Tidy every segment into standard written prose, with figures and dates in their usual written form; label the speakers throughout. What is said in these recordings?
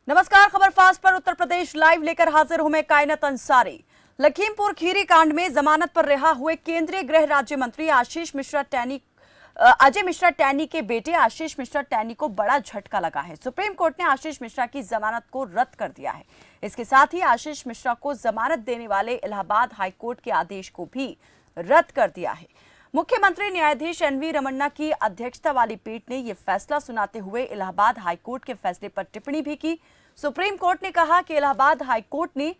Speaker 1: नमस्कार, खबर फास्ट पर उत्तर प्रदेश लाइव लेकर हाजिर हूं मैं कायनात अंसारी। लखीमपुर खीरी कांड में जमानत पर रिहा हुए केंद्रीय गृह राज्य मंत्री अजय मिश्रा टैनी के बेटे आशीष मिश्रा टैनी को बड़ा झटका लगा है। सुप्रीम कोर्ट ने आशीष मिश्रा की जमानत को रद्द कर दिया है। इसके साथ ही आशीष मिश्रा को जमानत देने वाले इलाहाबाद हाईकोर्ट के आदेश को भी रद्द कर दिया है। मुख्यमंत्री न्यायाधीश एनवी रमन्ना की अध्यक्षता वाली पीठ ने यह फैसला सुनाते हुए इलाहाबाद हाईकोर्ट के फैसले पर टिप्पणी भी की। सुप्रीम कोर्ट ने कहा कि इलाहाबाद हाईकोर्ट ने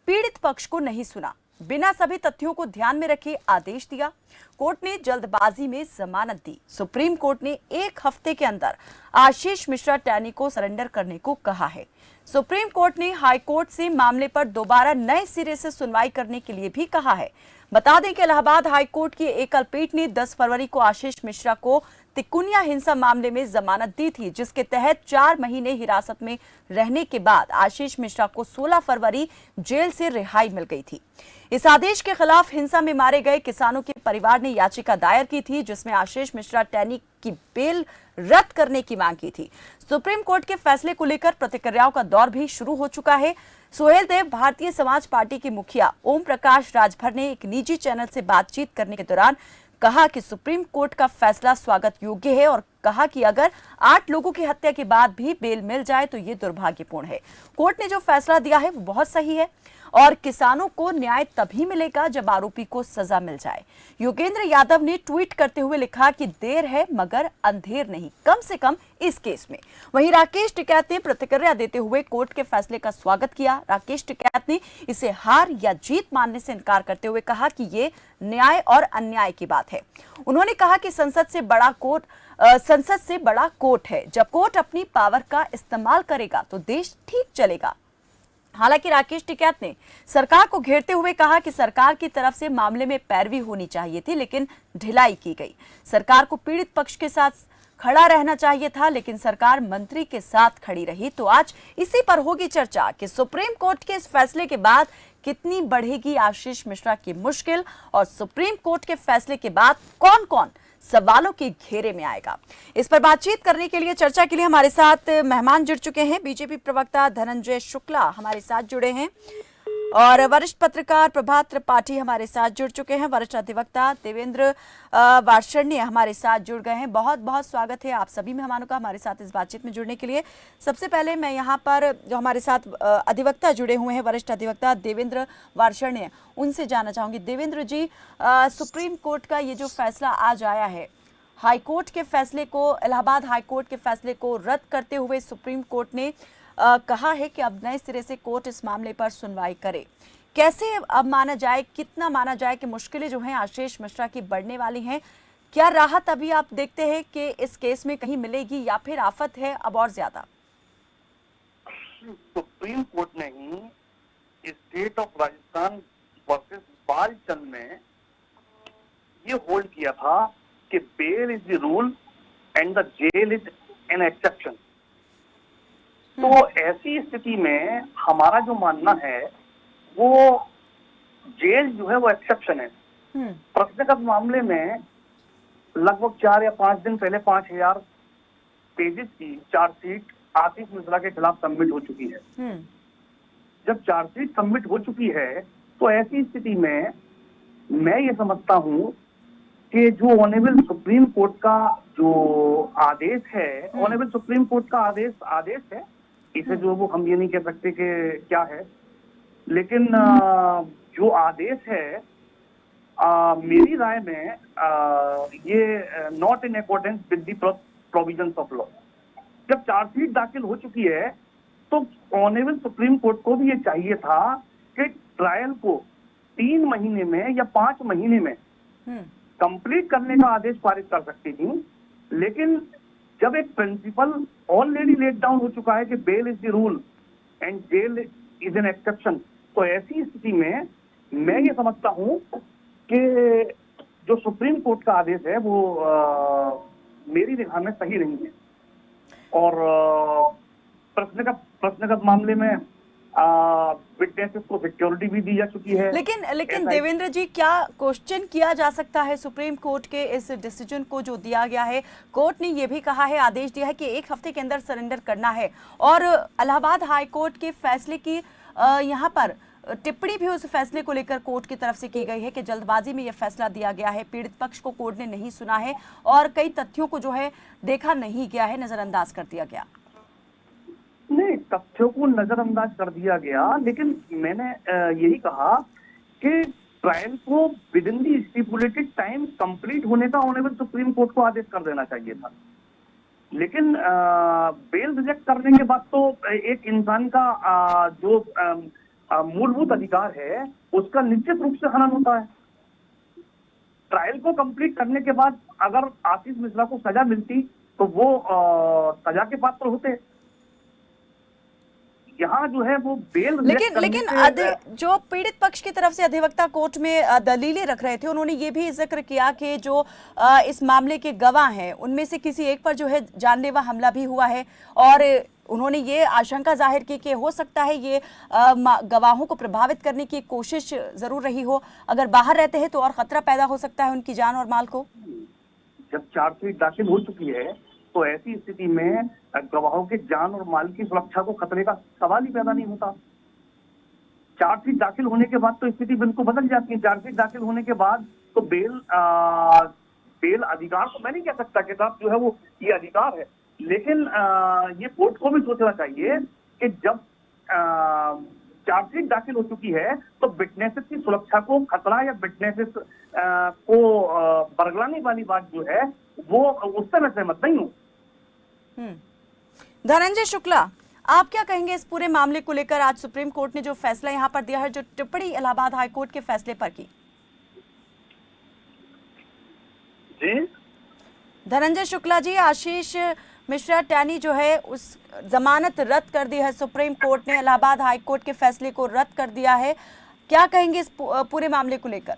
Speaker 1: पीड़ित पक्ष को नहीं सुना, बिना सभी तथ्यों को ध्यान में रखे आदेश दिया। कोर्ट ने जल्दबाजी में जमानत दी। सुप्रीम कोर्ट ने 1 हफ्ते के अंदर आशीष मिश्रा टैनी को सरेंडर करने को कहा है। सुप्रीम कोर्ट ने हाई कोर्ट से मामले पर दोबारा नए सिरे से सुनवाई करने के लिए भी कहा है। बता दें कि इलाहाबाद हाई कोर्ट की एकल पीठ ने 10 फरवरी को आशीष मिश्रा को तिकुनिया हिंसा मामले में जमानत दी थी, जिसके तहत 4 महीने हिरासत में रहने के बाद आशीष मिश्रा को 16 फरवरी जेल से रिहाई मिल गई थी। इस आदेश के खिलाफ हिंसा में मारे गए किसानों के परिवार ने याचिका दायर की थी, जिसमें आशीष मिश्रा टैनी की बेल रद्द करने की मांग की थी। सुप्रीम कोर्ट के फैसले को लेकर प्रतिक्रियाओं का दौर भी शुरू हो चुका है। सुहेल देव, भारतीय समाज पार्टी के मुखिया ओम प्रकाश राजभर ने एक निजी चैनल से बातचीत करने के दौरान कहा कि सुप्रीम कोर्ट का फैसला स्वागत योग्य है और कहा कि अगर 8 लोगों की हत्या के बाद भी बेल मिल जाए तो ये दुर्भाग्यपूर्ण है। कोर्ट ने जो फैसला दिया है वो बहुत सही है और किसानों को न्याय तभी मिलेगा जब आरोपी को सजा मिल जाए। योगेंद्र यादव ने ट्वीट करते हुए लिखा कि देर है मगर अंधेर नहीं, कम से कम इस केस में। वहीं राकेश टिकैत ने प्रतिक्रिया देते हुए कोर्ट के फैसले का स्वागत किया। राकेश टिकैत ने इसे हार या जीत मानने से इनकार करते हुए कहा कि ये न्याय और अन्याय की बात है। उन्होंने कहा कि संसद से बड़ा कोर्ट है। जब कोर्ट अपनी पावर का इस्तेमाल करेगा तो देश ठीक चलेगा। हालांकि राकेश टिकैत ने सरकार को घेरते हुए कहा कि सरकार की तरफ से मामले में पैरवी होनी चाहिए थी, लेकिन ढिलाई की गई। सरकार को पीड़ित पक्ष के साथ खड़ा रहना चाहिए था, लेकिन सरकार मंत्री के साथ खड़ी रही। तो आज इसी पर होगी चर्चा कि सुप्रीम कोर्ट के इस फैसले के बाद कितनी बढ़ेगी आशीष मिश्रा की मुश्किल और सुप्रीम कोर्ट के फैसले के बाद कौन कौन सवालों के घेरे में आएगा। इस पर बातचीत करने के लिए, चर्चा के लिए हमारे साथ मेहमान जुड़ चुके हैं। बीजेपी प्रवक्ता धनंजय शुक्ला हमारे साथ जुड़े हैं और वरिष्ठ पत्रकार प्रभात त्रिपाठी हमारे साथ जुड़ चुके हैं। वरिष्ठ अधिवक्ता देवेंद्र वार्ष्णेय हमारे साथ जुड़ गए हैं। बहुत बहुत स्वागत है आप सभी मेहमानों का हमारे साथ इस बातचीत में जुड़ने के लिए। सबसे पहले मैं यहाँ पर जो हमारे साथ अधिवक्ता जुड़े हुए हैं, वरिष्ठ अधिवक्ता देवेंद्र वार्ष्णेय, उनसे जानना चाहूंगी। देवेंद्र जी, सुप्रीम कोर्ट का ये जो फैसला आज आया है, हाईकोर्ट के फैसले को, इलाहाबाद हाईकोर्ट के फैसले को रद्द करते हुए सुप्रीम कोर्ट ने कहा है कि अब नए सिरे से कोर्ट इस मामले पर सुनवाई करे। कैसे अब माना जाए, कितना माना जाए कि मुश्किलें जो हैं आशीष मिश्रा की बढ़ने वाली हैं? क्या राहत अभी आप देखते हैं कि इस केस में कहीं मिलेगी या फिर आफत है अब और ज्यादा?
Speaker 2: सुप्रीम कोर्ट ने ही state of Rajasthan versus Balchand में ये होल्ड किया था कि bail is the rule and the jail is an exception. तो ऐसी स्थिति में हमारा जो मानना है वो जेल जो है वो एक्सेप्शन है। प्रश्नगत मामले में लगभग 4 या 5 दिन पहले 5000 पेजेस की चार्जशीट आशीष मिश्रा के खिलाफ सबमिट हो चुकी है। जब चार्जशीट सबमिट हो चुकी है तो ऐसी स्थिति में मैं ये समझता हूँ कि जो ऑनरेबल सुप्रीम कोर्ट का जो आदेश है, ऑनरेबल सुप्रीम कोर्ट का आदेश है, इसे जो वो हम ये नहीं कह सकते कि क्या है, लेकिन जो आदेश है मेरी राय में ये not in accordance with the provisions of law. जब चार्जशीट दाखिल हो चुकी है तो ऑनरेबल सुप्रीम कोर्ट को भी ये चाहिए था कि ट्रायल को 3 महीने में या 5 महीने में कंप्लीट करने का आदेश पारित कर सकती थी। लेकिन जब एक प्रिंसिपल ऑलरेडी लेट डाउन हो चुका है कि bail is the rule and jail is an exception, तो ऐसी स्थिति में मैं ये समझता हूं कि जो सुप्रीम कोर्ट का आदेश है वो मेरी निगाह में सही नहीं है। और प्रश्नगत मामले में विटनेसेस को सिक्योरिटी भी दी जा चुकी है।
Speaker 1: लेकिन
Speaker 2: ऐसा
Speaker 1: देवेंद्र जी, क्या क्वेश्चन किया जा सकता है सुप्रीम कोर्ट के इस डिसीजन को जो दिया गया है? कोर्ट ने ये भी कहा है, आदेश दिया है कि 1 हफ्ते के अंदर सरेंडर करना है, और इलाहाबाद हाई कोर्ट के फैसले की यहाँ पर टिप्पणी भी उस फैसले को लेकर कोर्ट की तरफ से की गई है कि जल्दबाजी में यह फैसला दिया गया है, पीड़ित पक्ष को कोर्ट ने नहीं सुना है और कई तथ्यों को जो है देखा नहीं गया है, नजरअंदाज कर दिया गया।
Speaker 2: नहीं, तथ्यों को नजरअंदाज कर दिया गया, लेकिन मैंने यही कहा कि ट्रायल को with in the stipulated time complete होने का ऑनरेबल सुप्रीम कोर्ट को आदेश कर देना चाहिए था। लेकिन बेल रिजेक्ट करने के बाद तो एक इंसान का जो मूलभूत अधिकार है उसका निश्चित रूप से हनन होता है। ट्रायल को कंप्लीट करने के बाद अगर आशीष मिश्रा को सजा मिलती तो वो सजा के पात्र होते। यहाँ जो है वो बेल
Speaker 1: लेकिन जो पीड़ित पक्ष की तरफ से अधिवक्ता कोर्ट में दलीलें रख रहे थे, उन्होंने ये भी जिक्र किया कि जो इस मामले के गवाह हैं उनमें से किसी एक पर जो है जानलेवा हमला भी हुआ है, और उन्होंने ये आशंका जाहिर की कि हो सकता है ये गवाहों को प्रभावित करने की कोशिश जरूर रही हो, अगर बाहर रहते हैं तो और खतरा पैदा हो सकता है उनकी जान और माल को।
Speaker 2: जब चार्जशीट दाखिल हो चुकी है तो ऐसी स्थिति में गवाहों के जान और माल की सुरक्षा को खतरे का सवाल ही पैदा नहीं होता। चार्जशीट दाखिल होने के बाद तो स्थिति बिल्कुल बदल जाती है। चार्जशीट दाखिल होने के बाद तो बेल अधिकार तो मैं नहीं कह सकता कि साहब जो है वो ये अधिकार है, लेकिन ये कोर्ट को भी सोचना चाहिए कि जब चार्जशीट दाखिल हो चुकी है तो विटनेसेस की सुरक्षा को खतरा या विटनेसेस को बरगलाने वाली बात जो है वो उससे मैं सहमत नहीं हूँ।
Speaker 1: धनंजय शुक्ला, आप क्या कहेंगे इस पूरे मामले को लेकर? आज सुप्रीम कोर्ट ने जो फैसला यहाँ पर दिया है, जो टिप्पणी इलाहाबाद हाई कोर्ट के फैसले पर की।
Speaker 2: जी
Speaker 1: धनंजय शुक्ला जी, आशीष मिश्रा टैनी जो है उस जमानत रद्द कर दी है सुप्रीम कोर्ट ने, इलाहाबाद हाई कोर्ट के फैसले को रद्द कर दिया है, क्या कहेंगे इस पूरे मामले को लेकर?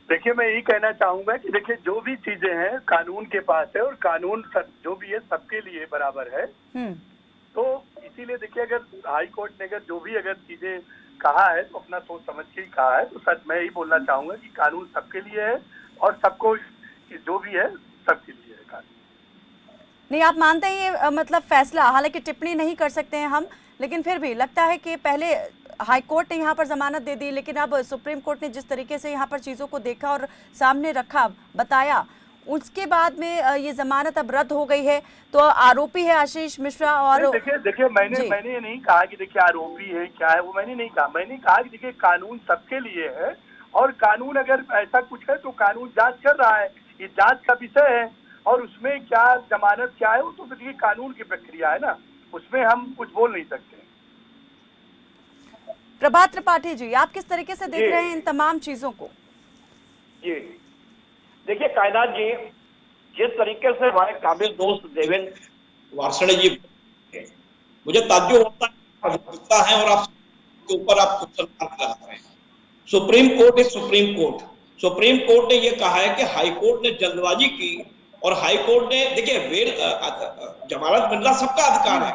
Speaker 3: देखिए, मैं यही कहना चाहूंगा कि देखिए जो भी चीजें हैं कानून के पास है और कानून जो भी है सबके लिए बराबर है। तो इसीलिए देखिए अगर हाई कोर्ट ने जो भी चीजें कहा है तो अपना सोच समझ के ही कहा है। तो सच मैं यही बोलना चाहूंगा कि कानून सबके लिए है और सबको जो भी है सबके लिए है कानून।
Speaker 1: नहीं, आप मानते हैं ये मतलब फैसला, हालांकि टिप्पणी नहीं कर सकते हैं हम, लेकिन फिर भी लगता है कि पहले हाई कोर्ट ने यहाँ पर जमानत दे दी, लेकिन अब सुप्रीम कोर्ट ने जिस तरीके से यहाँ पर चीज़ों को देखा और सामने रखा, बताया, उसके बाद में ये जमानत अब रद्द हो गई है। तो आरोपी है आशीष मिश्रा। और
Speaker 3: देखिए मैंने ये नहीं कहा कि देखिए आरोपी है क्या है, वो मैंने नहीं कहा। मैंने कहा कि देखिए कानून सबके लिए है और कानून अगर ऐसा कुछ है तो कानून जांच कर रहा है, ये जांच का विषय है और उसमें क्या जमानत क्या है वो तो देखिए कानून की प्रक्रिया है ना, उसमें हम कुछ बोल नहीं सकते।
Speaker 1: प्रभात त्रिपाठी जी, आप किस तरीके से देख रहे हैं इन तमाम चीजों को?
Speaker 4: जी देखिए कायनात जी, जिस तरीके से हमारे काबिल दोस्त देवेंद्र वार्ष्णेय जी, मुझे ताज्जुब होता है और आप के ऊपर आप क्वेश्चन लगा रहे हैं। Supreme court is supreme court. Supreme court ने यह कहा है कि हाई कोर्ट ने जल्दबाजी की और हाई कोर्ट ने, देखिए बेल जमानत मिलना सबका अधिकार है,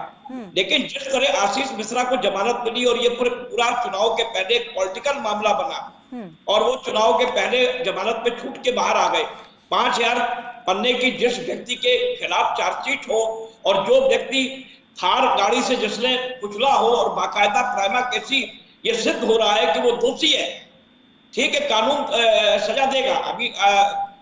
Speaker 4: लेकिन जिस तरह आशीष मिश्रा को जमानत मिली और ये पूरा चुनाव के पहले एक पॉलिटिकल मामला बना और वो चुनाव के पहले जमानत में छूट के बाहर आ गए। 5000 पन्ने की जिस व्यक्ति के खिलाफ चार्जशीट हो और जो व्यक्ति थार गाड़ी से जिसने कुचला हो और बाकायदा प्राइमा फेसी ये सिद्ध हो रहा है कि वो दोषी है, ठीक है, कानून सजा देगा। अभी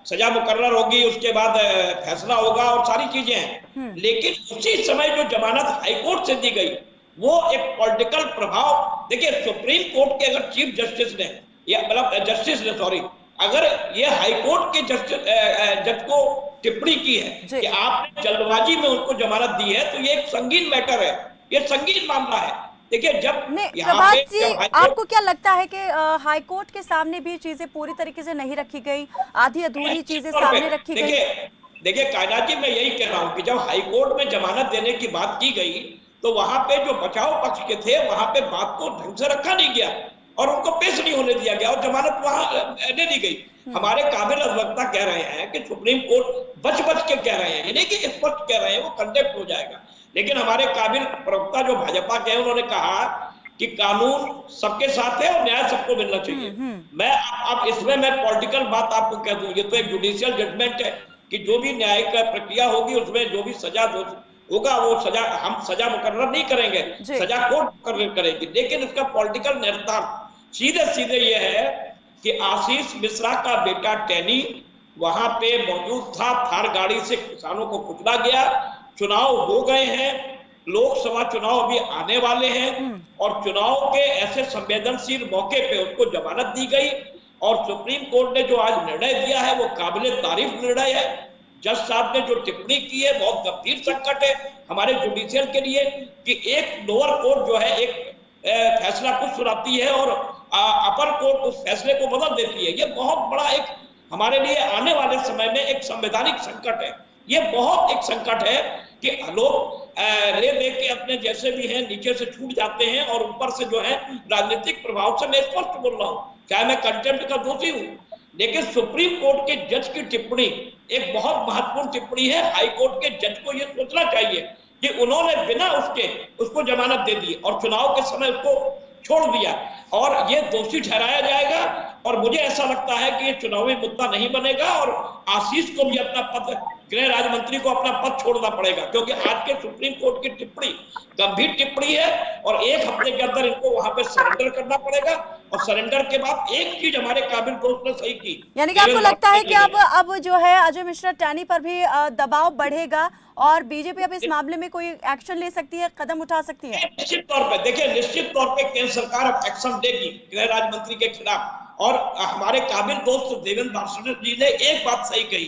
Speaker 4: सजा मुकर्रर होगी, उसके बाद फैसला होगा और सारी चीजें हैं, लेकिन उसी समय जो जमानत हाईकोर्ट से दी गई वो एक पॉलिटिकल प्रभाव, देखिए सुप्रीम कोर्ट के अगर चीफ जस्टिस ने या मतलब जस्टिस ने सॉरी, अगर ये हाईकोर्ट के जज को टिप्पणी की है कि आपने जल्दबाजी में उनको जमानत दी है, तो ये एक संगीन मैटर है, ये संगीन मामला है। देखिए जब
Speaker 1: प्रभात जी, आपको क्या लगता है कि हाई कोर्ट के सामने भी चीजें पूरी तरीके से नहीं रखी गई, आधी अधूरी चीजें सामने रखी गई?
Speaker 4: देखिए कायनात जी, मैं यही कह रहा हूं कि जब हाई कोर्ट में जमानत देने की बात की गई तो वहां पे जो बचाव पक्ष के थे वहां पे बात को ढंग से रखा नहीं गया और उनको पेश नहीं होने दिया गया और जमानत वहां दे दी गई। हमारे काबिल अधिवक्ता कह रहे हैं कि सुप्रीम कोर्ट बच के कह रहे हैं, यानी कि स्पष्ट कह रहे हैं वो कंटेम्प्ट हो जाएगा। लेकिन हमारे काबिल प्रवक्ता जो भाजपा के हैं उन्होंने कहा कि कानून सबके साथ है और न्याय सबको मिलना चाहिए। मैं अब इसमें मैं पॉलिटिकल बात आपको कह दूं, ये तो एक जुडिशियल जजमेंट है कि जो भी न्यायिक प्रक्रिया होगी उसमें जो भी सजा होगा वो सजा हम सजा मुकर्रर नहीं करेंगे, सजा कोर्ट मुकर्रर करेगी। लेकिन इसका पॉलिटिकल निहितार्थ सीधे सीधे ये है कि आशीष मिश्रा का बेटा टैनी वहां पे मौजूद था, थार गाड़ी से किसानों को कुचला गया, चुनाव हो गए हैं, लोकसभा चुनाव अभी आने वाले हैं और चुनाव के ऐसे संवेदनशील मौके पे उसको जमानत दी गई और सुप्रीम कोर्ट ने जो आज निर्णय दिया है वो काबिले तारीफ निर्णय है। जज साहब ने जो टिप्पणी की है बहुत गंभीर संकट है हमारे जुडिशियल के लिए कि एक लोअर कोर्ट जो है एक फैसला कुछ सुनाती है और अपर कोर्ट उस फैसले को बदल देती है। ये बहुत बड़ा एक हमारे लिए आने वाले समय में एक संवैधानिक संकट है। ये बहुत एक संकट है कि लोग ले दे के अपने जैसे भी हैं नीचे से छूट जाते हैं और ऊपर से जो है राजनीतिक प्रभाव से मैं स्पष्ट बोल रहा हूं, चाहे मैं कंटेम्प्ट का दोषी हूं, लेकिन सुप्रीम कोर्ट के जज की टिप्पणी एक बहुत महत्वपूर्ण टिप्पणी है। हाई कोर्ट के जज को यह सोचना चाहिए कि उन्होंने बिना उसको जमानत दे दी और चुनाव के समय उसको छोड़ दिया और ये दोषी ठहराया जाएगा और मुझे ऐसा लगता है कि ये चुनावी मुद्दा नहीं बनेगा और आशीष को भी अपना पद, गृह राज्य मंत्री को अपना पद छोड़ना पड़ेगा क्योंकि आज के सुप्रीम कोर्ट की टिप्पणी गंभीर टिप्पणी है और एक हफ्ते के अंदर इनको वहां पे सरेंडर करना पड़ेगा और सरेंडर के बाद एक चीज हमारे काबिल दोस्त ने सही की,
Speaker 1: यानी कि आपको लगता है कि अब जो है अजय मिश्रा टैनी पर भी दबाव बढ़ेगा और बीजेपी अब इस मामले में कोई एक्शन ले सकती है, कदम उठा सकती है?
Speaker 4: निश्चित तौर पे देखिए, निश्चित तौर पे केंद्र सरकार अब एक्शन देगी गृह राज्य मंत्री के खिलाफ और हमारे काबिल दोस्त देवेंद्र फडणवीस जी ने एक बात सही कही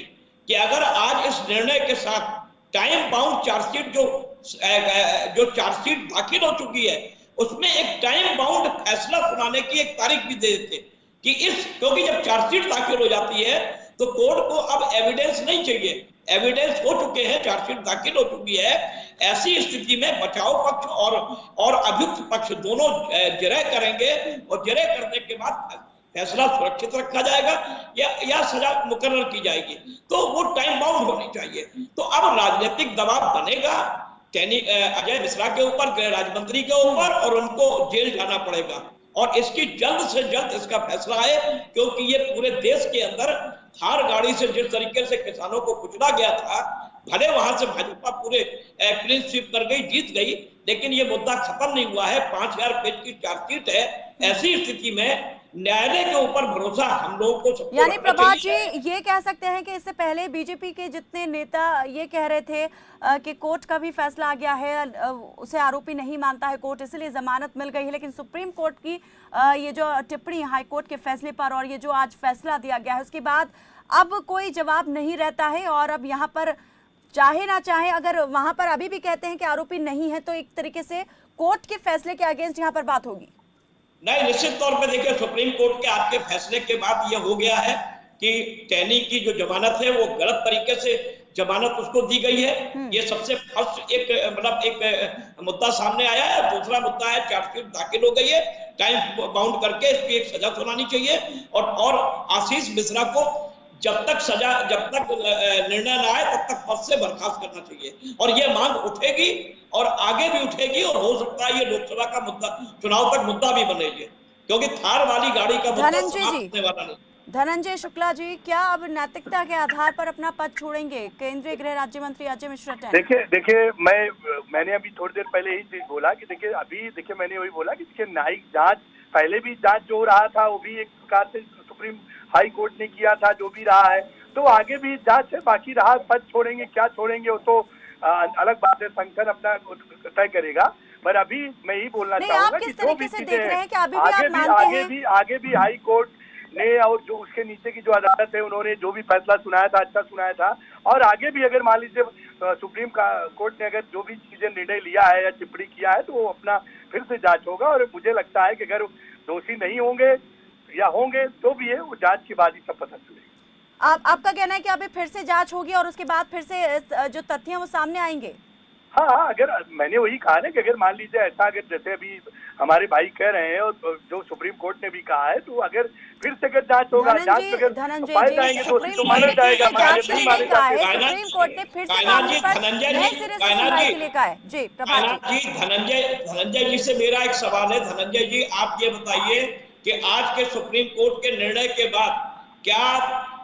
Speaker 4: कि अगर आज इस निर्णय के साथ टाइम बाउंड चार्जशीट जो चार्जशीट दाखिल हो चुकी है उसमें एक टाइम बाउंड फैसला सुनाने की एक तारीख भी दे देते कि क्योंकि जब चार्जशीट दाखिल हो जाती है तो कोर्ट को अब एविडेंस नहीं चाहिए, एविडेंस हो चुके हैं, चार्जशीट दाखिल हो चुकी है। ऐसी स्थिति में बचाव पक्ष और अभियुक्त पक्ष दोनों जिरह करेंगे और जिरह करने के बाद फैसला सुरक्षित रखा जाएगा या सजा मुकर्रर की जाएगी, तो वो टाइम बाउंड होनी चाहिए। तो अब राजनीतिक दबाव बनेगा अजय मिश्रा के ऊपर, गृह राज्य मंत्री के ऊपर और उनको जेल जाना पड़ेगा और इसकी जल्द से जल्द इसका फैसला आए क्योंकि ये पूरे देश के अंदर थार गाड़ी से जिस तरीके से किसानों को कुचला गया था, भले वहां से भाजपा पूरे क्लीन स्वीप कर गई, जीत गई, लेकिन ये मुद्दा खत्म नहीं हुआ है। 5000 पेज की चार्जशीट है। ऐसी स्थिति में न्यायालय के ऊपर भरोसा हम लोगों को,
Speaker 1: यानी प्रभात जी ये कह सकते हैं कि इससे पहले बीजेपी के जितने नेता ये कह रहे थे कि कोर्ट का भी फैसला आ गया है, उसे आरोपी नहीं मानता है कोर्ट, इसलिए जमानत मिल गई है, लेकिन सुप्रीम कोर्ट की ये जो टिप्पणी हाई कोर्ट के फैसले पर और ये जो आज फैसला दिया गया है उसके बाद अब कोई जवाब नहीं रहता है और अब यहाँ पर चाहे ना चाहे अगर वहां पर अभी भी कहते हैं कि आरोपी नहीं है तो एक तरीके से कोर्ट के फैसले के अगेंस्ट यहाँ पर बात होगी।
Speaker 4: नहीं, निश्चित तौर पे देखिए सुप्रीम कोर्ट के आज के फैसले के बाद ये हो गया है कि टैनी की जो जमानत है वो गलत तरीके से जमानत उसको दी गई है। ये सबसे फर्स्ट एक मुद्दा सामने आया है। दूसरा मुद्दा है चार्जशीट दाखिल हो गई है, टाइम बाउंड करके इसकी एक सजा सुनानी चाहिए और आशीष मिश्रा को जब तक निर्णय न आए तब तक पद से बर्खास्त करना चाहिए और ये मांग उठेगी और आगे भी उठेगी और हो सकता है ये लोकसभा का मुद्दा चुनाव तक मुद्दा भी बनेगी क्योंकि थार वाली गाड़ी का मुद्दा समाप्त होने वाला नहीं।
Speaker 1: धनंजय शुक्ला जी, क्या अब नैतिकता के आधार पर अपना पद छोड़ेंगे केंद्रीय गृह राज्य मंत्री अजय मिश्रा टैनी?
Speaker 3: देखिए मैंने अभी थोड़ी देर पहले ही चीज बोला कि देखिए मैंने वही बोला कि देखिए न्यायिक जांच, पहले भी जांच जो हो रहा था वो भी एक प्रकार से सुप्रीम हाई कोर्ट ने किया था, जो भी रहा है तो आगे भी जांच है। बाकी रहा पद छोड़ेंगे क्या छोड़ेंगे वो तो अलग बात है, संगठन अपना तय करेगा। पर अभी मैं यही बोलना चाहूंगा कि जो भी चीजें आगे भी हाई कोर्ट ने और जो उसके नीचे की जो अदालत है उन्होंने जो भी फैसला सुनाया था अच्छा सुनाया था और आगे भी अगर मान लीजिए सुप्रीम कोर्ट ने अगर जो भी चीजें निर्णय लिया है या टिप्पणी किया है तो वो अपना फिर से जांच होगा और मुझे लगता है कि अगर दोषी नहीं होंगे या होंगे तो भी है वो जांच के बाद ही सब पता चलेगा।
Speaker 1: आपका कहना है कि अभी फिर से जांच होगी और उसके बाद फिर से जो तथ्य हैं वो सामने आएंगे?
Speaker 3: हाँ हाँ, अगर मैंने वही कहा ना कि अगर मान लीजिए ऐसा, अगर जैसे अभी हमारे भाई कह रहे हैं और जो सुप्रीम कोर्ट ने भी कहा है, तो अगर फिर से अगर जांच होगा, जांच में अगर
Speaker 1: धनंजय
Speaker 3: पाए
Speaker 1: जी,
Speaker 3: जाएंगे तो
Speaker 1: सुप्रीम
Speaker 3: तो
Speaker 1: कोर्ट
Speaker 3: माना
Speaker 1: ने फिर
Speaker 3: जाएगा,
Speaker 1: से जांच के
Speaker 3: नहीं
Speaker 1: लिए
Speaker 3: माने
Speaker 1: नहीं कहा
Speaker 3: जाते
Speaker 1: है।
Speaker 3: तो
Speaker 1: सुप्रीम कोर्ट ने फिर से
Speaker 4: कायनाथ
Speaker 1: मामले
Speaker 4: जी,
Speaker 1: पर
Speaker 4: धनंजय
Speaker 1: नए
Speaker 4: जी,
Speaker 1: सिरे से
Speaker 4: कायनाथ
Speaker 1: सुनवाई
Speaker 4: जी,
Speaker 1: के लिए कहा है। जी प्रभात जी।
Speaker 4: कायनाथ जी, धनंजय जी से मेरा एक सवाल है। धनंजय जी, आप ये बताइए कि आज के सुप्रीम कोर्ट के निर्णय के बाद क्या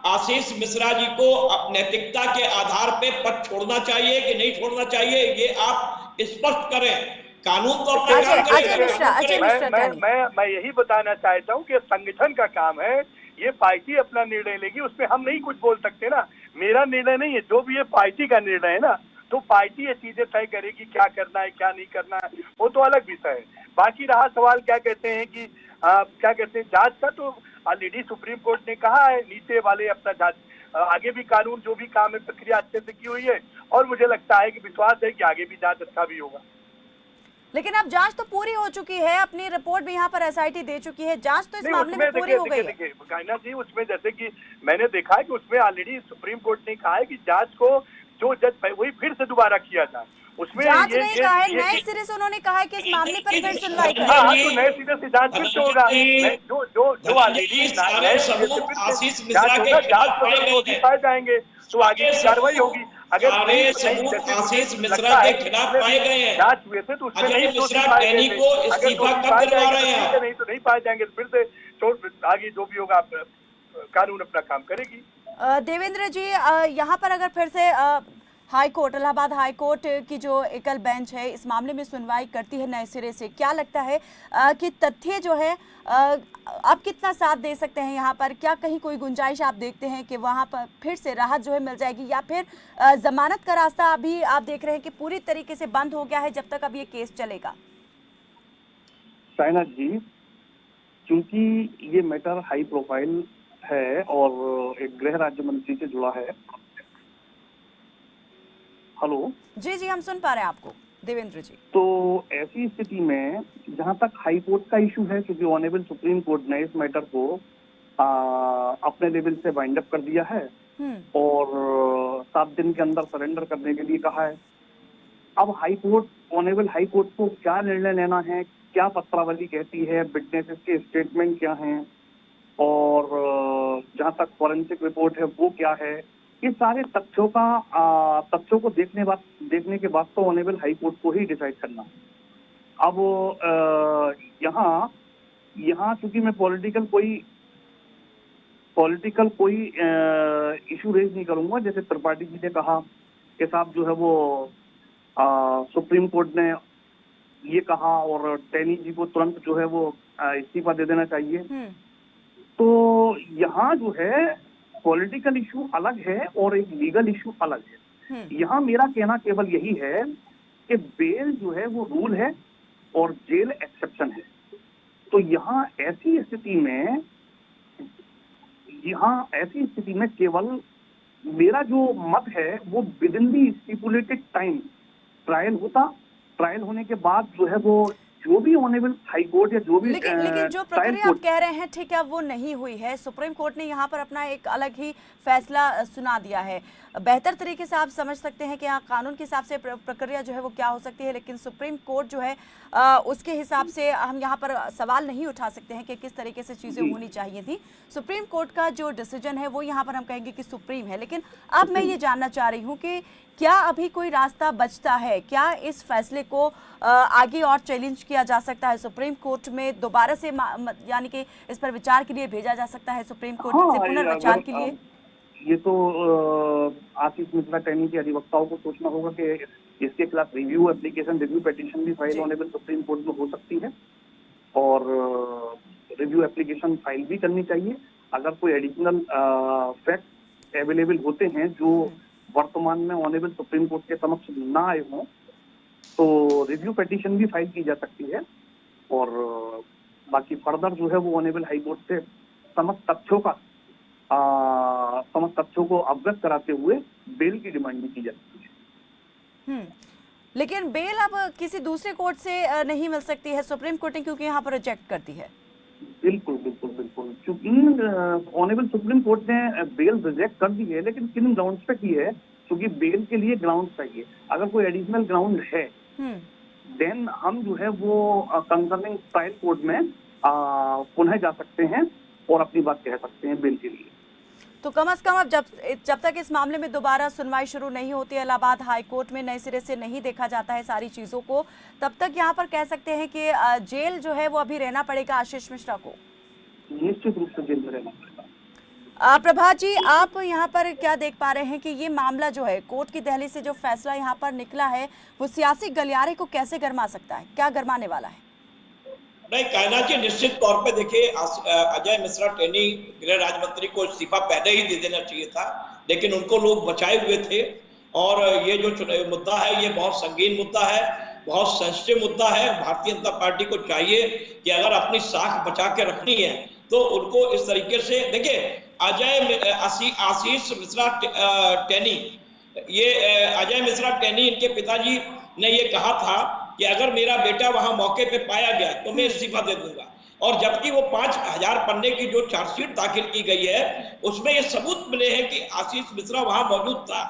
Speaker 4: आशीष मिश्रा जी को नैतिकता के आधार पे पद छोड़ना चाहिए कि नहीं छोड़ना चाहिए, ये आप स्पष्ट करें। कानून तो अपना काम करेगा, कानून
Speaker 1: अजय
Speaker 4: करेगा।
Speaker 1: मिश्रा टैनी।
Speaker 3: मैं यही बताना चाहता हूँ कि संगठन का काम है, ये पार्टी अपना निर्णय लेगी, उसमें हम नहीं कुछ बोल सकते ना। मेरा निर्णय नहीं है, जो भी ये पार्टी का निर्णय है ना, तो पार्टी ये चीजें तय करेगी क्या करना है क्या नहीं करना है, वो तो अलग विषय है। बाकी रहा सवाल क्या कहते हैं कि क्या कहते हैं जांच का, तो ऑलरेडी सुप्रीम कोर्ट ने कहा है नीचे वाले अपना जांच, आगे भी कानून जो भी काम है प्रक्रिया अच्छे से की हुई है, और मुझे लगता है कि विश्वास है कि आगे भी जांच अच्छा भी होगा।
Speaker 1: लेकिन अब जांच तो पूरी हो चुकी है, अपनी रिपोर्ट भी यहाँ पर एसआईटी दे चुकी है, जांच तो इस
Speaker 3: नहीं,
Speaker 1: मामले में
Speaker 3: उसमें
Speaker 1: पूरी हो गई है।
Speaker 3: देखिए कायनाथ जी, उसमें जैसे कि मैंने देखा है कि उसमें ऑलरेडी सुप्रीम कोर्ट ने कहा है कि जांच को जो जज वही फिर से दोबारा किया जाए। उसमें
Speaker 1: जांच
Speaker 3: ये
Speaker 1: नहीं
Speaker 3: ये
Speaker 1: कहा है,
Speaker 3: ये,
Speaker 1: नए
Speaker 3: ये
Speaker 1: सिरे से उन्होंने कहा है कि इस मामले पर फिर सुनवाई
Speaker 3: हाँ हाँ,
Speaker 1: करें।
Speaker 3: तो नए सिरे से जांच फिर से होगा। जो जो जो ऑलरेडी
Speaker 4: सारे
Speaker 3: नए सिरे से
Speaker 4: सबूत
Speaker 3: फिर से
Speaker 4: आशीष मिश्रा
Speaker 3: जांच
Speaker 4: के
Speaker 3: होगा,
Speaker 4: खिलाफ
Speaker 3: जांच में
Speaker 4: पाए
Speaker 3: अगर
Speaker 4: गए
Speaker 3: दोषी
Speaker 4: हैं।
Speaker 3: पाए जाएंगे तो आगे की कार्रवाई होगी। अगर
Speaker 4: सारे
Speaker 3: नहीं
Speaker 4: सबूत
Speaker 3: जैसे मुझे
Speaker 4: आशीष मिश्रा
Speaker 3: लगता
Speaker 4: के
Speaker 3: है कि
Speaker 4: खिलाफ
Speaker 3: जितने
Speaker 4: पाए
Speaker 3: भी
Speaker 4: गए हैं।
Speaker 3: जांच हुए थे तो उसमें नहीं
Speaker 4: अजय
Speaker 3: दोषी
Speaker 4: मिश्रा
Speaker 3: पाए गए
Speaker 4: टैनी
Speaker 3: थे।
Speaker 4: को
Speaker 3: अगर
Speaker 4: इस्तीफा
Speaker 3: दोषी
Speaker 4: कब
Speaker 3: पाए
Speaker 4: दिलवा
Speaker 3: जाएंगे तो
Speaker 4: रहे हैं
Speaker 3: ठीक है,
Speaker 4: आप?
Speaker 3: नहीं तो नहीं पाए जाएंगे तो फिर से छोड़, आगे जो भी होगा कानून अपना काम करेगी।
Speaker 1: देवेंद्र जी, यहाँ पर अगर फिर से high court, Allahabad high court की जो एकल बेंच है इस मामले में सुनवाई करती है नए सिरे से, क्या लगता है कि तथ्य जो है आप कितना साथ दे सकते हैं यहाँ पर? क्या कहीं कोई गुंजाइश आप देखते हैं कि वहाँ पर फिर से राहत जो है मिल जाएगी, या फिर जमानत का रास्ता अभी आप देख रहे हैं कि पूरी तरीके से बंद हो गया है जब तक अब ये केस चलेगा?
Speaker 2: कायनाथ जी, क्योंकि ये मैटर हाई प्रोफाइल है और एक गृह राज्य मंत्री से जुड़ा है। हेलो
Speaker 1: जी जी, हम सुन पा रहे हैं आपको देवेंद्र जी।
Speaker 2: तो ऐसी स्थिति में जहां तक हाई कोर्ट का इशू है, क्योंकि ऑनरेबल सुप्रीम कोर्ट ने इस मैटर को अपने लेवल से वाइंड अप कर दिया है और 7 दिन के अंदर सरेंडर करने के लिए कहा है। अब high court, honourable high court को क्या निर्णय लेना है, क्या पत्रावली कहती है, विटनेसेस के स्टेटमेंट क्या हैं और जहां तक फॉरेंसिक रिपोर्ट है वो क्या है, ये सारे तथ्यों को देखने के बाद तो ऑनरेबल हाई कोर्ट को ही डिसाइड करना। अब यहाँ चूंकि मैं पॉलिटिकल कोई इशू रेज नहीं करूंगा, जैसे त्रिपाठी जी ने कहा कि साहब जो है वो सुप्रीम कोर्ट ने ये कहा और टैनी जी को तुरंत जो है वो इस्तीफा दे देना चाहिए। तो यहाँ जो है पॉलिटिकल इशू अलग है और एक लीगल इशू अलग है। यहाँ मेरा कहना केवल यही है कि बेल जो है वो रूल है और जेल एक्सेप्शन है। तो यहाँ ऐसी स्थिति में केवल मेरा जो मत है वो with in the stipulated time trial होने के बाद जो है वो जो भी ऑनरेबल हाई कोर्ट या जो भी
Speaker 1: लेकिन जो प्रक्रिया आप कह रहे हैं ठीक है, वो नहीं हुई है। सुप्रीम कोर्ट ने यहाँ पर अपना एक अलग ही फैसला सुना दिया है। बेहतर तरीके से आप समझ सकते हैं कि यहाँ कानून के हिसाब से प्रक्रिया जो है वो क्या हो सकती है, लेकिन सुप्रीम कोर्ट जो है उसके हिसाब से हम यहाँ पर सवाल नहीं उठा सकते हैं कि किस तरीके से चीज़ें होनी चाहिए थी। सुप्रीम कोर्ट का जो डिसीजन है वो यहाँ पर हम कहेंगे कि सुप्रीम है। लेकिन अब मैं ये जानना चाह रही हूँ कि क्या अभी कोई रास्ता बचता है? क्या इस फैसले को आगे और चैलेंज किया जा सकता है सुप्रीम कोर्ट में दोबारा से, यानी कि इस पर विचार के लिए भेजा जा सकता है सुप्रीम कोर्ट से पुनर्विचार के लिए?
Speaker 2: ये तो आशीष मिश्रा टैनी के अधिवक्ताओं को सोचना होगा कि इसके खिलाफ रिव्यू पिटीशन भी फाइल ऑनरेबल सुप्रीम कोर्ट में हो सकती है और रिव्यू एप्लीकेशन फाइल भी करनी चाहिए। अगर कोई एडिशनल फैक्ट अवेलेबल होते हैं जो वर्तमान में ऑनरेबल सुप्रीम कोर्ट के समक्ष ना आए हों तो रिव्यू पिटीशन भी फाइल की जा सकती है और बाकी फर्दर जो है वो ऑनरेबल हाई कोर्ट से समस्त तथ्यों को अवगत कराते हुए बेल की डिमांड भी की जाती है।
Speaker 1: लेकिन बेल अब किसी दूसरे कोर्ट से नहीं मिल सकती है सुप्रीम कोर्ट ने, क्योंकि यहाँ पर रिजेक्ट करती है।
Speaker 2: बिल्कुल क्योंकि ऑनरेबल सुप्रीम कोर्ट ने बेल रिजेक्ट कर दी है, लेकिन किन ग्राउंड्स पे की है क्योंकि बेल के लिए ग्राउंड चाहिए। अगर कोई एडिशनल ग्राउंड है देन हम जो है वो कंसर्निंग ट्रायल कोर्ट में पुनः जा सकते हैं और अपनी बात कह सकते हैं बेल के लिए।
Speaker 1: तो कम से कम अब जब तक इस मामले में दोबारा सुनवाई शुरू नहीं होती, इलाहाबाद हाई कोर्ट में नए सिरे से नहीं देखा जाता है सारी चीजों को, तब तक यहाँ पर कह सकते हैं कि जेल जो है वो अभी रहना पड़ेगा आशीष मिश्रा को।
Speaker 2: निश्चित रूप से जेल में रहना पड़ेगा।
Speaker 1: प्रभात जी, आप यहाँ पर क्या देख पा रहे हैं कि ये मामला जो है कोर्ट की दहलीज से जो फैसला यहाँ पर निकला है वो सियासी गलियारे को कैसे गरमा सकता है, क्या गरमाने वाला है?
Speaker 4: नहीं, कायनात जी, निश्चित तौर पे देखिए, अजय मिश्रा टेनी गृह राज्य मंत्री को इस्तीफा पहले ही दे देना चाहिए था, लेकिन उनको लोग बचाए हुए थे। और ये जो मुद्दा है ये बहुत संगीन मुद्दा है, बहुत सेंसिटिव मुद्दा है। भारतीय जनता पार्टी को चाहिए कि अगर अपनी साख बचा के रखनी है तो उनको इस तरीके से, देखिए आशीष मिश्रा टेनी, ये अजय मिश्रा टेनी, इनके पिताजी ने ये कहा था कि अगर मेरा बेटा वहां मौके पे पाया गया तो मैं इस्तीफा दे दूंगा। और जबकि वो 5000 पन्ने की जो चार्जशीट दाखिल की गई है उसमें ये सबूत मिले हैं कि आशीष मिश्रा वहां मौजूद था,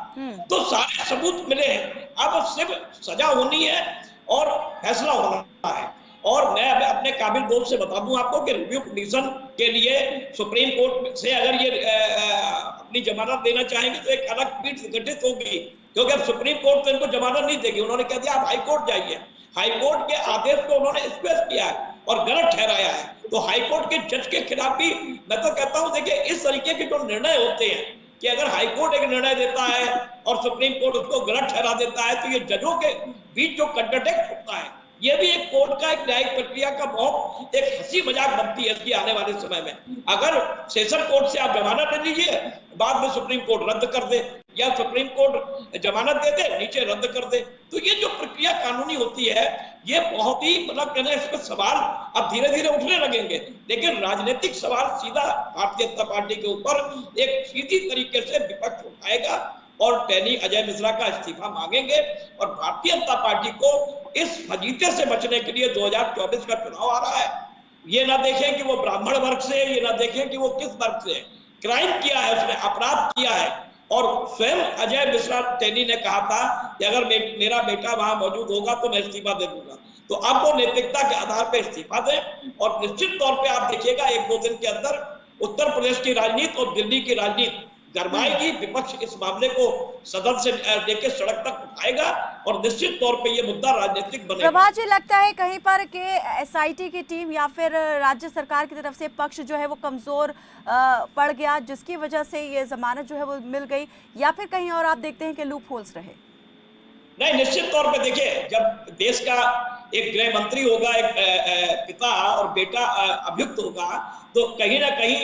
Speaker 4: तो सारे सबूत मिले हैं। अब सिर्फ सजा होनी है और फैसला होना है। और मैं अपने काबिल दोस्त से बता दूं आपको कि रिव्यू पिटीशन के लिए सुप्रीम कोर्ट से अगर ये अपनी जमानत देना चाहेंगे तो एक अलग पीठ गठित होगी, क्योंकि अब सुप्रीम कोर्ट तो इनको जमानत नहीं देगी। उन्होंने कह दिया आप हाई कोर्ट जाइए। हाई कोर्ट के आदेश को उन्होंने स्पेस किया है और गलत ठहराया है, तो हाई कोर्ट के जज के खिलाफ भी मैं तो कहता हूं, देखिए इस तरीके के जो निर्णय होते हैं कि अगर हाई कोर्ट एक निर्णय देता है और सुप्रीम कोर्ट उसको गलत ठहरा देता है तो ये जजों के बीच जो कंट्राडिक्ट होता है ये भी एक कोर्ट का, एक न्यायिक प्रक्रिया का बहुत एक हंसी मजाक बनती है इसकी आने वाले समय में। अगर सेशन कोर्ट से आप जमानत दे दीजिए, बाद में सुप्रीम कोर्ट रद्द कर दे, या सुप्रीम कोर्ट जमानत दे दे नीचे रद्द कर दे, तो ये जो प्रक्रिया कानूनी होती है ये बहुत ही, मतलब कहना इस पर सवाल अब धीरे धीरे उठने लगेंगे। लेकिन राजनीतिक सवाल सीधा भारतीय जनता पार्टी के ऊपर एक सीधी तरीके से विपक्ष उठाएगा और टेनी अजय मिश्रा का इस्तीफा मांगेंगे। और भारतीय जनता पार्टी को इस फजीते से बचने के लिए 2024 का चुनाव आ रहा है। ये ना देखें कि वो ब्राह्मण वर्ग से, ये ना देखें कि वो किस वर्ग से, क्राइम किया है उसने, अपराध किया है। और स्वयं अजय मिश्रा टेनी ने कहा था कि अगर मेरा बेटा वहां मौजूद होगा तो मैं इस्तीफा दे दूंगा। तो अब वो नैतिकता के आधार पर इस्तीफा दें और निश्चित तौर पे आप देखिएगा 1-2 दिन के अंदर उत्तर प्रदेश की राजनीति और दिल्ली की राजनीति गरमाएगी। विपक्ष इस मामले को सदन से लेकर सड़क तक उठाएगा और निश्चित तौर पे ये मुद्दा राजनीतिक बनेगा।
Speaker 1: प्रभात जी, लगता है कहीं पर कि एसआईटी की टीम या फिर राज्य सरकार की तरफ से पक्ष जो है वो कमजोर पड़ गया, जिसकी वजह से ये जमानत जो है वो मिल गई, या फिर कहीं और आप देखते हैं कि लूप होल्स रहे?
Speaker 4: नहीं, निश्चित तौर पे देखिए, जब देश का एक गृह मंत्री होगा, एक पिता और बेटा अभियुक्त होगा, तो कहीं ना कहीं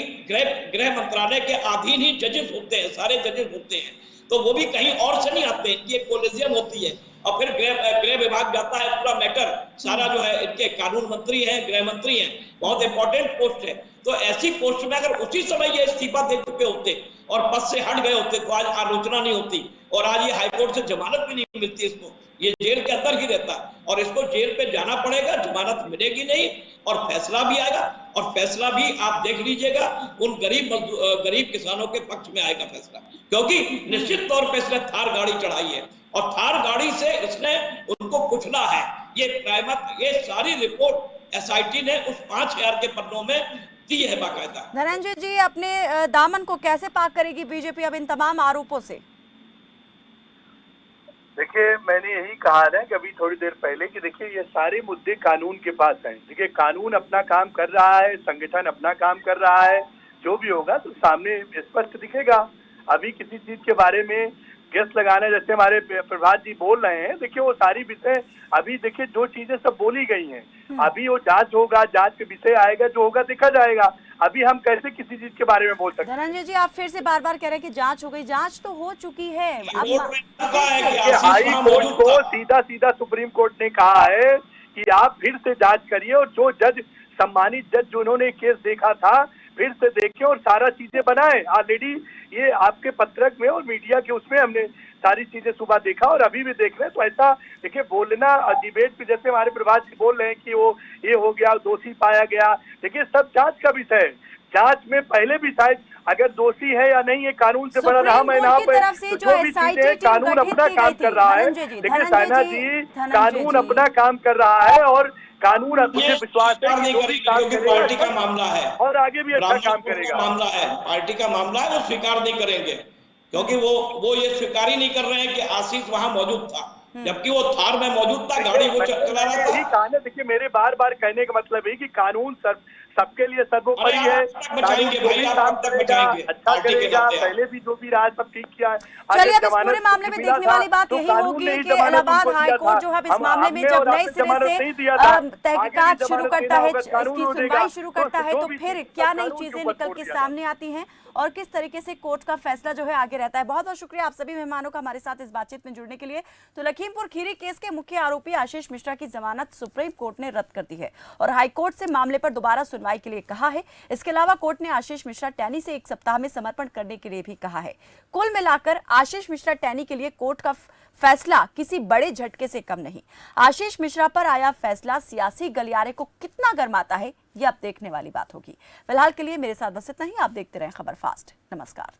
Speaker 4: गृह मंत्रालय के अधीन ही जजेस होते हैं, सारे जजेस होते हैं, तो वो भी कहीं और से नहीं आते हैं, इनकी एक कोलेजियम होती है। और फिर गृह विभाग जाता है, पूरा मैटर सारा जो है, इनके कानून मंत्री हैं, गृह मंत्री हैं, बहुत इंपॉर्टेंट पोस्ट है। तो ऐसी पोस्ट में अगर उसी समय ये इस्तीफा दे चुके होते और पद से हट गए होते तो आज आलोचना नहीं होती और आज ये हाईकोर्ट से जमानत भी नहीं मिलती इसको, ये जेल के अंदर ही रहता और इसको जेल पे जाना पड़ेगा, जमानत मिलेगी नहीं और फैसला भी आएगा। और फैसला भी आप देख लीजिएगा उन गरीब किसानों के पक्ष में आएगा फैसला, क्योंकि निश्चित तौर पर इसने थार गाड़ी चढ़ाई है और थार गाड़ी से इसने उनको कुचला है। ये सारी रिपोर्ट एसआईटी ने उस 5000 के पन्नों में दी है बाकायदा।
Speaker 1: धनंजय जी, अपने दामन को कैसे पाक करेगी बीजेपी अब इन तमाम आरोपों से?
Speaker 3: देखिए, मैंने यही कहा ना कि अभी थोड़ी देर पहले कि देखिए ये सारे मुद्दे कानून के पास हैं। देखिए, कानून अपना काम कर रहा है, संगठन अपना काम कर रहा है, जो भी होगा तो सामने स्पष्ट दिखेगा। अभी किसी चीज के बारे में गेस लगाना, जैसे हमारे प्रभात जी बोल रहे हैं, देखिए वो सारी विषय अभी देखिए जो चीजें सब बोली गई हैं, अभी वो जांच होगा, जांच के विषय आएगा, जो होगा देखा जाएगा। अभी हम कैसे किसी चीज के बारे में बोल सकते हैं?
Speaker 1: धनंजय जी, आप फिर से बार बार कह रहे हैं कि जांच हो गई, जांच तो हो चुकी है।
Speaker 3: हाई कोर्ट को सीधा सीधा सुप्रीम कोर्ट ने कहा है कि आप फिर से जांच करिए और जो जज, सम्मानित जज जिन्होंने केस देखा था, फिर से देखें और सारा चीजें बनाए। ऑलरेडी ये आपके पत्रक में और मीडिया के उसमें हमने सारी चीजें सुबह देखा और अभी भी देख रहे हैं। तो ऐसा देखिए बोलना डिबेट पे, जैसे हमारे प्रभात जी बोल रहे हैं कि वो ये हो गया, दोषी पाया गया, देखिए सब जांच का विषय है। जांच में पहले भी शायद अगर दोषी है या नहीं, ये कानून से बड़ा
Speaker 1: सुप्रीम
Speaker 3: नाम है
Speaker 1: कोर्ट
Speaker 3: यहाँ
Speaker 1: की
Speaker 3: पे।
Speaker 1: तरफ से
Speaker 3: तो
Speaker 1: जो
Speaker 3: जो भी
Speaker 1: SIT
Speaker 3: चीजें
Speaker 1: टीम
Speaker 3: कानून
Speaker 1: गठित
Speaker 3: अपना
Speaker 1: की
Speaker 3: काम
Speaker 1: गई थी,
Speaker 3: कर रहा है।
Speaker 1: धनंजय जी,
Speaker 3: देखिए साइना जी,
Speaker 1: धनंजय
Speaker 3: कानून
Speaker 1: जी।
Speaker 3: अपना काम कर रहा है और कानून, मुझे
Speaker 4: ये
Speaker 3: विश्वास है
Speaker 4: स्वीकार
Speaker 3: कि
Speaker 4: नहीं
Speaker 3: जो भी
Speaker 4: करेंगे
Speaker 3: काम
Speaker 4: क्योंकि
Speaker 3: करेगा
Speaker 4: पार्टी का मामला है,
Speaker 3: और आगे भी अच्छा
Speaker 4: ब्राह्मण
Speaker 3: काम
Speaker 4: समाज का
Speaker 3: करेगा।
Speaker 4: मामला है, पार्टी का मामला है, वो स्वीकार नहीं करेंगे क्योंकि वो ये स्वीकार ही नहीं कर रहे हैं कि आशीष वहां मौजूद था, जबकि वो थार में मौजूद था, गाड़ी वो चला रहा
Speaker 3: यही
Speaker 4: था।
Speaker 3: कहा ना, देखिए मेरे बार बार कहने का मतलब है कि कानून सबके लिए
Speaker 4: अरे
Speaker 3: सर्वोपरि
Speaker 4: आप
Speaker 3: है।
Speaker 4: कब तक
Speaker 3: कानून
Speaker 4: बचाएंगे
Speaker 3: जो
Speaker 4: भाई,
Speaker 3: भी
Speaker 4: आप
Speaker 3: काम
Speaker 4: कब तक
Speaker 3: करेगा
Speaker 4: बचाएंगे
Speaker 3: अच्छा
Speaker 4: पार्टी के
Speaker 3: करेगा।
Speaker 4: नाते?
Speaker 3: पहले भी जो भी रहा सब ठीक किया है।
Speaker 1: चलिए अब इस
Speaker 3: जमानत
Speaker 1: पूरे मामले में
Speaker 3: मिला
Speaker 1: देखने
Speaker 3: था
Speaker 1: वाली बात
Speaker 3: तो
Speaker 1: यही
Speaker 3: कानून
Speaker 1: होगी
Speaker 3: ने ही
Speaker 1: कि
Speaker 3: जमानत
Speaker 1: इलाहाबाद
Speaker 3: उनको
Speaker 1: हाई
Speaker 3: दिया
Speaker 1: कोर्ट
Speaker 3: था।
Speaker 1: जो है अब इस मामले में
Speaker 3: हमने
Speaker 1: जब
Speaker 3: और
Speaker 1: नए
Speaker 3: आपने
Speaker 1: सिरे
Speaker 3: जमानत
Speaker 1: से
Speaker 3: नहीं दिया था। आगे भी
Speaker 1: तहकीकात शुरू
Speaker 3: जमानत
Speaker 1: करता
Speaker 3: देना
Speaker 1: है,
Speaker 3: होगा, कानून
Speaker 1: इसकी
Speaker 3: वो देगा।
Speaker 1: सुनवाई शुरू करता है,
Speaker 3: जो
Speaker 1: तो
Speaker 3: भी
Speaker 1: फिर
Speaker 3: चीज़
Speaker 1: क्या
Speaker 3: सब
Speaker 1: नई
Speaker 3: कानून के
Speaker 1: चीजें
Speaker 3: ऊपर
Speaker 1: निकल
Speaker 3: छोड़
Speaker 1: के
Speaker 3: दिया था।
Speaker 1: सामने आती हैं और किस तरीके से कोर्ट का फैसला जो है आगे रहता है। बहुत बहुत शुक्रिया आप सभी मेहमानों का हमारे साथ इस बातचीत में जुड़ने के लिए। तो लखीमपुर खीरी केस के मुख्य आरोपी आशीष मिश्रा की जमानत सुप्रीम कोर्ट ने रद्द कर दी है और हाईकोर्ट से मामले पर दोबारा सुनवाई के लिए कहा है। इसके अलावा कोर्ट ने आशीष मिश्रा टैनी से 1 सप्ताह में समर्पण करने के लिए भी कहा है। कुल मिलाकर आशीष मिश्रा टैनी के लिए कोर्ट का फैसला किसी बड़े झटके से कम नहीं। आशीष मिश्रा पर आया फैसला सियासी गलियारे को कितना गर्माता है, यह अब देखने वाली बात होगी। फिलहाल के लिए मेरे साथ बस इतना ही। आप देखते रहें खबर फास्ट। नमस्कार।